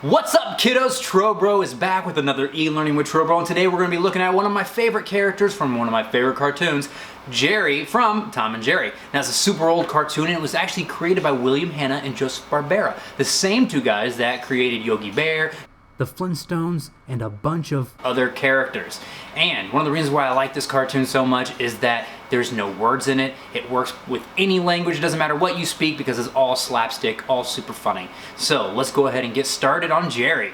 What's up, kiddos? Trowbro is back with another e-learning with Trowbro, and today we're going to be looking at one of my favorite characters from one of my favorite cartoons, Jerry from Tom and Jerry. Now, it's a super old cartoon, and it was actually created by William Hanna and Joseph Barbera, the same two guys that created Yogi Bear, the Flintstones, and a bunch of other characters. And one of the reasons why I like this cartoon so much is that there's no words in it. It works with any language. It doesn't matter what you speak because it's all slapstick, all super funny. So let's go ahead and get started on Jerry.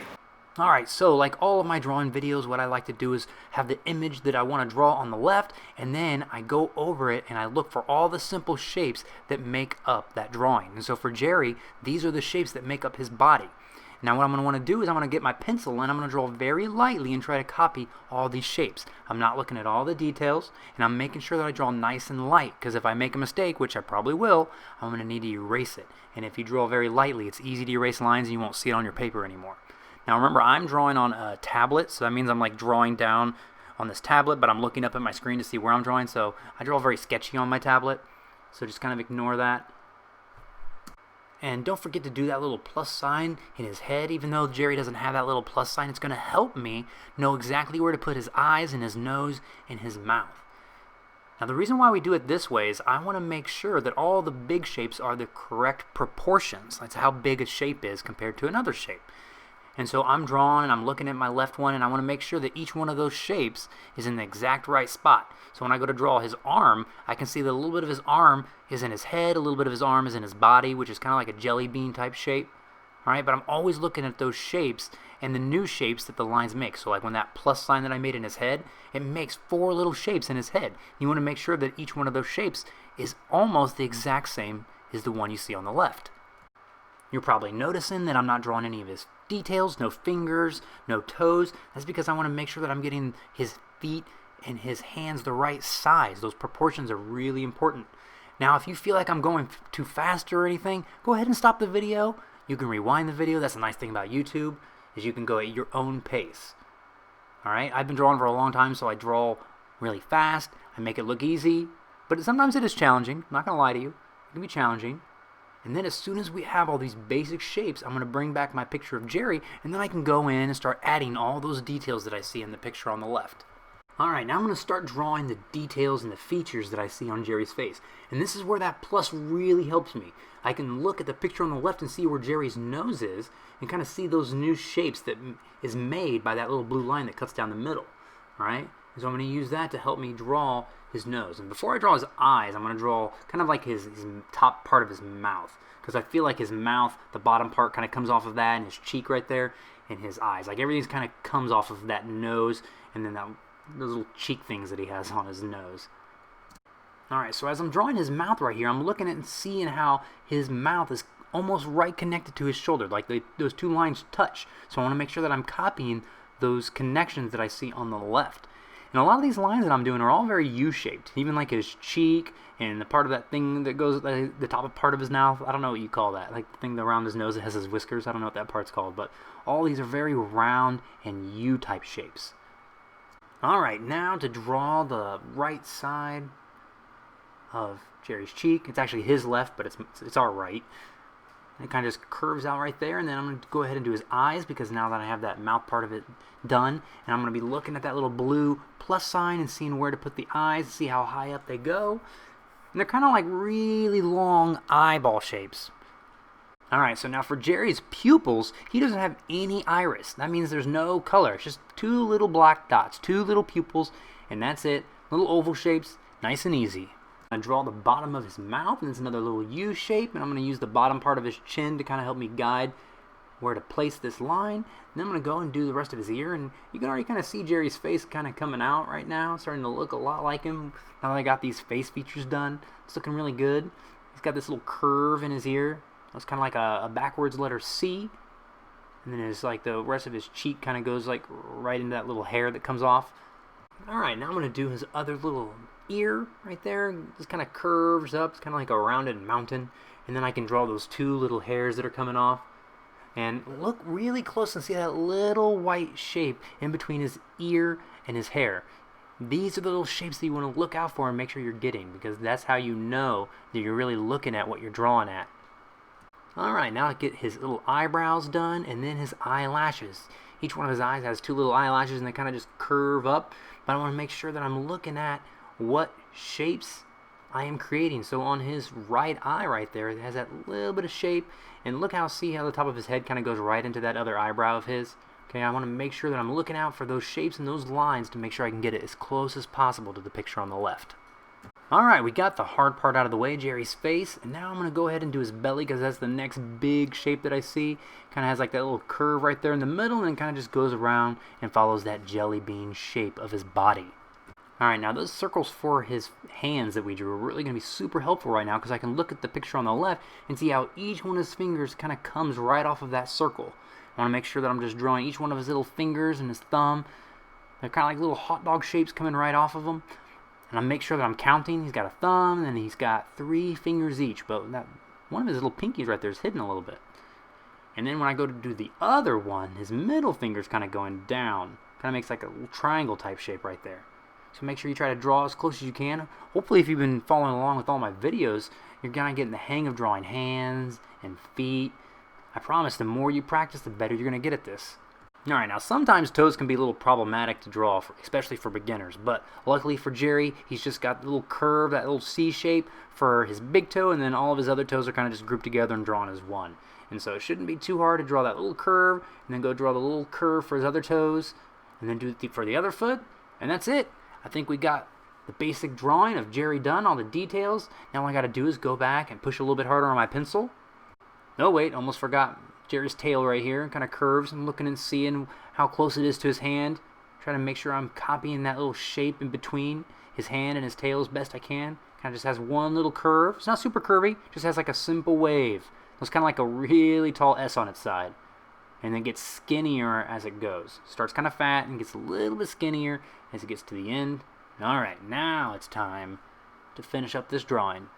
Alright, so like all of my drawing videos, what I like to do is have the image that I want to draw on the left, and then I go over it and I look for all the simple shapes that make up that drawing. And so for Jerry, these are the shapes that make up his body. Now what I'm going to want to do is I'm going to get my pencil and I'm going to draw very lightly and try to copy all these shapes. I'm not looking at all the details, and I'm making sure that I draw nice and light, because if I make a mistake, which I probably will, I'm going to need to erase it. And if you draw very lightly, it's easy to erase lines and you won't see it on your paper anymore. Now remember, I'm drawing on a tablet, so that means I'm like drawing down on this tablet, but I'm looking up at my screen to see where I'm drawing, so I draw very sketchy on my tablet, so just kind of ignore that. And don't forget to do that little plus sign in his head. Even though Jerry doesn't have that little plus sign, it's going to help me know exactly where to put his eyes and his nose and his mouth. Now the reason why we do it this way is I want to make sure that all the big shapes are the correct proportions. That's how big a shape is compared to another shape. And so I'm drawing and I'm looking at my left one, and I want to make sure that each one of those shapes is in the exact right spot. So when I go to draw his arm, I can see that a little bit of his arm is in his head, a little bit of his arm is in his body, which is kind of like a jelly bean type shape. Alright, but I'm always looking at those shapes and the new shapes that the lines make. So like when that plus sign that I made in his head, it makes 4 little shapes in his head. You want to make sure that each one of those shapes is almost the exact same as the one you see on the left. You're probably noticing that I'm not drawing any of his details, no fingers, no toes. That's because I want to make sure that I'm getting his feet and his hands the right size. Those proportions are really important. Now, if you feel like I'm going too fast or anything, go ahead and stop the video. You can rewind the video. That's the nice thing about YouTube, is you can go at your own pace. Alright, I've been drawing for a long time, so I draw really fast. I make it look easy, but sometimes it is challenging. I'm not going to lie to you. It can be challenging. And then as soon as we have all these basic shapes, I'm going to bring back my picture of Jerry, and then I can go in and start adding all those details that I see in the picture on the left. Alright, now I'm going to start drawing the details and the features that I see on Jerry's face. And this is where that plus really helps me. I can look at the picture on the left and see where Jerry's nose is, and kind of see those new shapes that is made by that little blue line that cuts down the middle. Alright? So I'm going to use that to help me draw his nose. And before I draw his eyes, I'm going to draw kind of like his top part of his mouth, because I feel like his mouth, the bottom part, kind of comes off of that, and his cheek right there, and his eyes. Like everything kind of comes off of that nose, and then those little cheek things that he has on his nose. Alright, so as I'm drawing his mouth right here, I'm looking at and seeing how his mouth is almost right connected to his shoulder, like those two lines touch. So I want to make sure that I'm copying those connections that I see on the left. And a lot of these lines that I'm doing are all very U-shaped, even like his cheek and the part of that thing that goes the top part of his mouth. I don't know what you call that, like the thing around his nose that has his whiskers. I don't know what that part's called, but all these are very round and U-type shapes. Alright, now to draw the right side of Jerry's cheek. It's actually his left, but it's our right. It kind of just curves out right there, and then I'm going to go ahead and do his eyes, because now that I have that mouth part of it done, and I'm going to be looking at that little blue plus sign and seeing where to put the eyes, see how high up they go. And they're kind of like really long eyeball shapes. Alright, so now for Jerry's pupils, he doesn't have any iris. That means there's no color. It's just 2 little black dots, 2 little pupils, and that's it. Little oval shapes, nice and easy. I draw the bottom of his mouth, and it's another little U shape, and I'm going to use the bottom part of his chin to kind of help me guide where to place this line. And then I'm going to go and do the rest of his ear, and you can already kind of see Jerry's face kind of coming out right now, starting to look a lot like him. Now that I got these face features done, it's looking really good. He's got this little curve in his ear. It's kind of like a backwards letter C, and then it's like the rest of his cheek kind of goes like right into that little hair that comes off. Alright, now I'm going to do his other little ear right there. Just kind of curves up. It's kind of like a rounded mountain. And then I can draw those 2 little hairs that are coming off. And look really close and see that little white shape in between his ear and his hair. These are the little shapes that you want to look out for and make sure you're getting, because that's how you know that you're really looking at what you're drawing at. Alright, now I get his little eyebrows done and then his eyelashes. Each one of his eyes has two little eyelashes and they kind of just curve up, but I want to make sure that I'm looking at what shapes I am creating. So on his right eye right there, it has that little bit of shape, and look see how the top of his head kind of goes right into that other eyebrow of his. Okay, I want to make sure that I'm looking out for those shapes and those lines to make sure I can get it as close as possible to the picture on the left. Alright, we got the hard part out of the way, Jerry's face, and now I'm going to go ahead and do his belly because that's the next big shape that I see. Kind of has like that little curve right there in the middle and then kind of just goes around and follows that jelly bean shape of his body. Alright, now those circles for his hands that we drew are really going to be super helpful right now because I can look at the picture on the left and see how each one of his fingers kind of comes right off of that circle. I want to make sure that I'm just drawing each one of his little fingers and his thumb. They're kind of like little hot dog shapes coming right off of them. And I make sure that I'm counting. He's got a thumb and he's got 3 fingers each, but that one of his little pinkies right there is hidden a little bit. And then when I go to do the other one, his middle finger's kind of going down. Kind of makes like a little triangle type shape right there. So make sure you try to draw as close as you can. Hopefully if you've been following along with all my videos, you're kind of getting the hang of drawing hands and feet. I promise the more you practice, the better you're going to get at this. Alright, now sometimes toes can be a little problematic to draw, especially for beginners, but luckily for Jerry, he's just got the little curve, that little C shape for his big toe, and then all of his other toes are kind of just grouped together and drawn as one. And so it shouldn't be too hard to draw that little curve, and then go draw the little curve for his other toes, and then do it for the other foot, and that's it. I think we got the basic drawing of Jerry done, all the details. Now all I got to do is go back and push a little bit harder on my pencil. No, wait, almost forgot. Jerry's tail right here kind of curves. I'm looking and seeing how close it is to his hand. Trying to make sure I'm copying that little shape in between his hand and his tail as best I can. Kind of just has one little curve. It's not super curvy, just has like a simple wave. It's kind of like a really tall S on its side. And then gets skinnier as it goes. Starts kind of fat and gets a little bit skinnier as it gets to the end. Alright, now it's time to finish up this drawing.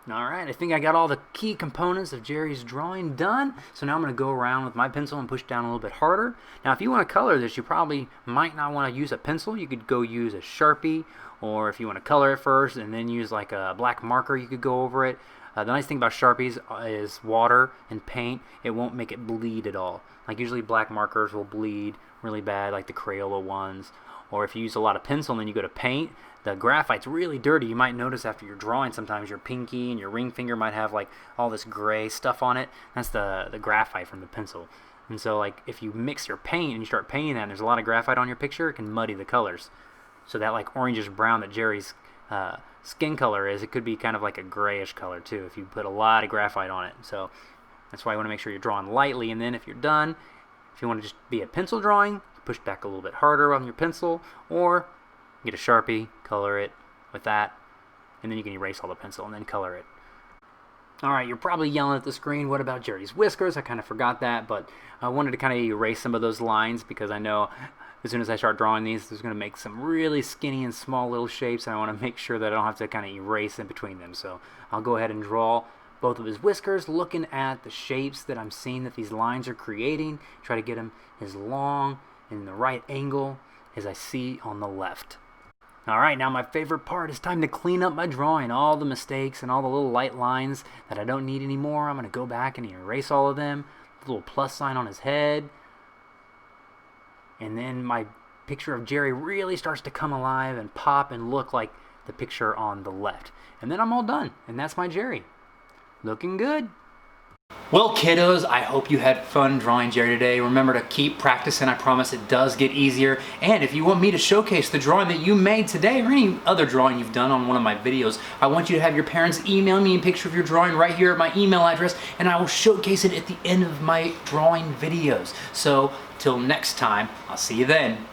Alright, I think I got all the key components of Jerry's drawing done. So now I'm going to go around with my pencil and push down a little bit harder. Now if you want to color this, you probably might not want to use a pencil. You could go use a Sharpie, or if you want to color it first and then use like a black marker, you could go over it. The nice thing about Sharpies is water and paint, it won't make it bleed at all. Like usually black markers will bleed really bad, like the Crayola ones. Or if you use a lot of pencil and then you go to paint, the graphite's really dirty. You might notice after you're drawing sometimes your pinky and your ring finger might have like all this gray stuff on it. That's the graphite from the pencil. And so like if you mix your paint and you start painting that and there's a lot of graphite on your picture, it can muddy the colors. So that like orangish brown that Jerry's skin color is, it could be kind of like a grayish color too if you put a lot of graphite on it. So that's why you want to make sure you're drawing lightly, and then if you're done, if you want to just be a pencil drawing, push back a little bit harder on your pencil, or get a Sharpie, color it with that, and then you can erase all the pencil and then color it. Alright, you're probably yelling at the screen, what about Jerry's whiskers? I kind of forgot that, but I wanted to kind of erase some of those lines because I know as soon as I start drawing these, it's going to make some really skinny and small little shapes, and I want to make sure that I don't have to kind of erase in between them. So I'll go ahead and draw both of his whiskers, looking at the shapes that I'm seeing that these lines are creating. Try to get them as long and in the right angle as I see on the left. Alright, now my favorite part is time to clean up my drawing. All the mistakes and all the little light lines that I don't need anymore, I'm going to go back and erase all of them. The little plus sign on his head. And then my picture of Jerry really starts to come alive and pop and look like the picture on the left. And then I'm all done. And that's my Jerry. Looking good. Well, kiddos, I hope you had fun drawing Jerry today. Remember to keep practicing. I promise it does get easier. And if you want me to showcase the drawing that you made today or any other drawing you've done on one of my videos, I want you to have your parents email me a picture of your drawing right here at my email address, and I will showcase it at the end of my drawing videos. So, till next time, I'll see you then.